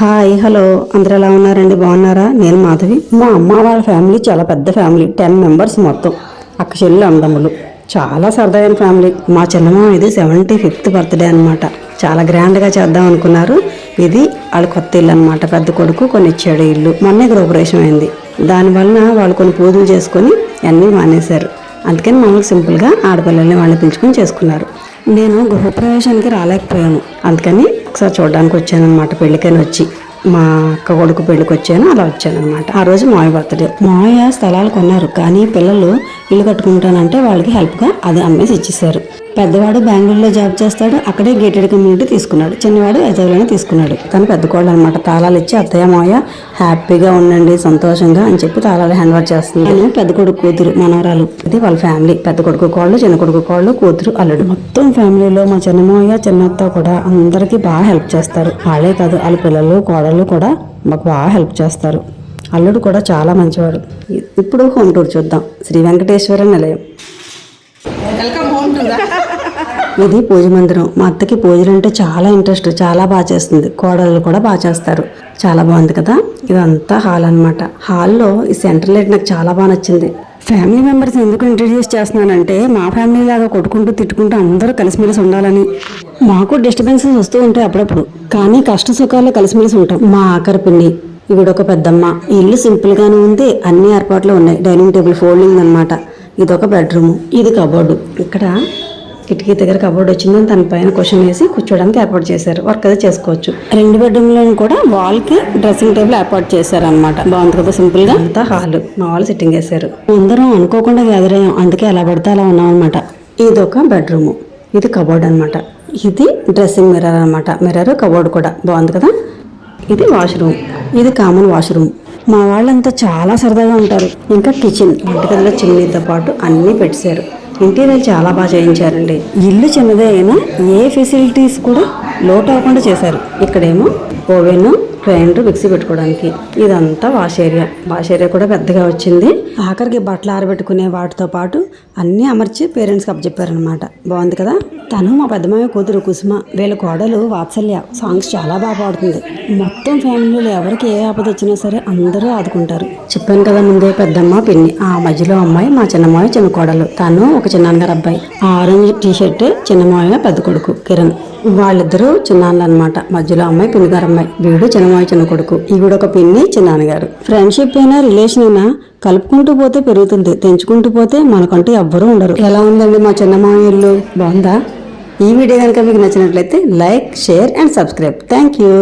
Hi hello అందరూ ఎలా ఉన్నారండి? బాగున్నారా? నేను మాధవి. మా అమ్మ వాళ్ళ ఫ్యామిలీ చాలా పెద్ద ఫ్యామిలీ, 10 మెంబర్స్ మొత్తం. అక్క చెల్లి అన్నదమ్ములు, చాలా సరదాయిన ఫ్యామిలీ. మా చిన్నమ్మ ఇది 75th బర్త్డే అనమాట. చాలా గ్రాండ్గా చేద్దాం అనుకున్నారు. ఇది వాళ్ళ కొత్త ఇల్లు అనమాట. పెద్ద కొడుకు కొన్ని ఇచ్చాడు ఇల్లు. మొన్నే గృహప్రవేశం అయింది. దానివలన వాళ్ళు కొన్ని పూజలు చేసుకొని అన్నీ మానేశారు. అందుకని మమ్మల్ని సింపుల్గా ఆడపిల్లల్ని వాళ్ళని పిలుచుకొని చేసుకున్నారు. నేను గృహప్రవేశానికి రాలేకపోయాను. అందుకని ఒకసారి చూడడానికి వచ్చాను అనమాట. పెళ్ళికని వచ్చి మా అక్క కొడుకు పెళ్ళికి వచ్చాను, అలా వచ్చాను అనమాట. ఆ రోజు మావయ్య బర్త్డే. మావయ్య స్థలాలు కొన్నారు, కానీ పిల్లలు ఇల్లు కట్టుకుంటానంటే వాళ్ళకి హెల్ప్గా అది అమ్మేసి ఇచ్చేసారు. పెద్దవాడు బెంగళూరులో జాబ్ చేస్తాడు, అక్కడే గేటెడ్ కమ్యూనిటీ తీసుకున్నాడు. చిన్నవాడు వైజాగ్లోనే తీసుకున్నాడు. కానీ పెద్ద కోళ్ళు అనమాట. తాళాలు ఇచ్చి అత్తయ్య మావయ్య హ్యాపీగా ఉండండి, సంతోషంగా అని చెప్పి తాళాలు హ్యాండ్ ఓవర్ చేస్తుంది. నేను పెద్ద కొడుకు కూతురు మనవరాలు. ఇది వాళ్ళ ఫ్యామిలీ. పెద్ద కొడుకు కోళ్ళు, చిన్న కొడుకు కోళ్ళు, కూతురు అల్లుడు. మొత్తం ఫ్యామిలీలో మా చిన్నమావయ్య చిన్నత్త కూడా అందరికీ బాగా హెల్ప్ చేస్తారు. వాళ్ళే కాదు, వాళ్ళ పిల్లలు కోడళ్ళు కూడా మాకు బాగా హెల్ప్ చేస్తారు. అల్లుడు కూడా చాలా మంచివాడు. ఇప్పుడు హోమ్ టూర్ చూద్దాం. శ్రీ వెంకటేశ్వర నిలయం. ఇది పూజ మందిరం. మా అత్తకి పూజలు అంటే చాలా ఇంట్రెస్ట్, చాలా బాగా చేస్తుంది. కోడళ్ళు కూడా బాగా చేస్తారు. చాలా బాగుంది కదా. ఇదంతా హాల్ అనమాట. హాల్లో ఈ సెంటర్ లైట్ నాకు చాలా బాగా నచ్చింది. ఫ్యామిలీ మెంబర్స్ ఎందుకు ఇంట్రడ్యూస్ చేస్తున్నానంటే, మా ఫ్యామిలీ లాగా కొట్టుకుంటూ తిట్టుకుంటూ అందరూ కలిసిమెలిసి ఉండాలని. మాకు డిస్టర్బెన్సెస్ వస్తూ ఉంటాయి అప్పుడప్పుడు, కానీ కష్ట సుఖాల్లో కలిసిమెలిసి ఉంటాం. మా ఆఖరి పిన్ని, ఇవిడొక పెద్దమ్మ. ఇల్లు సింపుల్ గానే ఉంది, అన్ని ఏర్పాట్లు ఉన్నాయి. డైనింగ్ టేబుల్ ఫోల్డింగ్ అనమాట. ఇదొక బెడ్రూమ్, ఇది కబోర్డు. ఇక్కడ కిటికీ దగ్గర కబోర్డ్ వచ్చిందని తన పైన క్వశ్చన్ వేసి కూర్చోడానికి ఏర్పాటు చేశారు. వర్క్ అయితే చేసుకోవచ్చు. 2 బెడ్రూమ్లో కూడా వాల్ కి డ్రెస్సింగ్ టేబుల్ ఏర్పాటు చేశారు అనమాట. బాగుంది కదా, సింపుల్ గా. అంతా హాల్, మా వాళ్ళు సిట్టింగ్ వేశారు. అందరం అనుకోకుండా గ్యాదర్ అయ్యాం, అందుకే ఎలా పడితే అలా ఉన్నాం అనమాట. ఇదొక బెడ్రూమ్, ఇది కబోర్డ్ అనమాట. ఇది డ్రెస్సింగ్ మిర్రర్ అనమాట. మిర్రర్ కబోర్డ్ కూడా బాగుంది కదా. ఇది వాష్రూమ్, ఇది కామన్ వాష్రూమ్. మా వాళ్ళంతా చాలా సరదాగా ఉంటారు. ఇంకా కిచెన్, వంటగదిలో చిమ్నీతో పాటు అన్నీ పెట్టారు. ఇంటీరియర్ చాలా బాగా చేయించారండి. ఇల్లు చిన్నదే అయినా ఏ ఫెసిలిటీస్ కూడా లోటు అవ్వకుండా చేశారు. ఇక్కడేమో ఓవెన్, గ్రైండర్, మిక్సీ పెట్టుకోవడానికి. ఇదంతా వాష్ ఏరియా. వాష్ ఏరియా కూడా పెద్దగా వచ్చింది. ఆఖరికి బట్టలు ఆరబెట్టుకునే వాటితో పాటు అన్నీ అమర్చి పేరెంట్స్కి అప్పచెప్పారనమాట. బాగుంది కదా. తను మా పెద్దమ్మాయి కూతురు కుసుమ, వీళ్ళ కోడలు వాత్సల్య సాంగ్స్ చాలా బాగా పాడుతుంది. మొత్తం ఫ్యామిలీలో ఎవరికి ఏ ఆపద వచ్చినా సరే అందరూ ఆదుకుంటారు. చెప్పాను కదా ముందే, పెద్దమ్మ పిన్ని. ఆ మధ్యలో అమ్మాయి మా చిన్నమ్మాయి చిన్న కోడలు. తను ఒక చిన్నాన్నగారు అబ్బాయి. ఆరెంజ్ టీషర్ట్ చిన్నమాయ పెద్ద కొడుకు కిరణ్. వాళ్ళిద్దరూ చిన్నాన్నలు అనమాట. మధ్యలో అమ్మాయి పిన్నిగారు అమ్మాయి. వీడు చిన్నమాయ చిన్న కొడుకు. ఈవిడ ఒక పిన్ని, చిన్నాన్నగారు. ఫ్రెండ్షిప్ అయినా రిలేషన్ అయినా కలుపుకుంటూ పోతే పెరుగుతుంది, తెంచుకుంటూ పోతే మనకంటూ ఎవ్వరూ ఉండరు. ఎలా ఉందండి మా చిన్నమాయ ఇల్లు? బాగుందా? ఈ వీడియో కనుక మీకు నచ్చినట్లయితే like, share and subscribe. Thank you.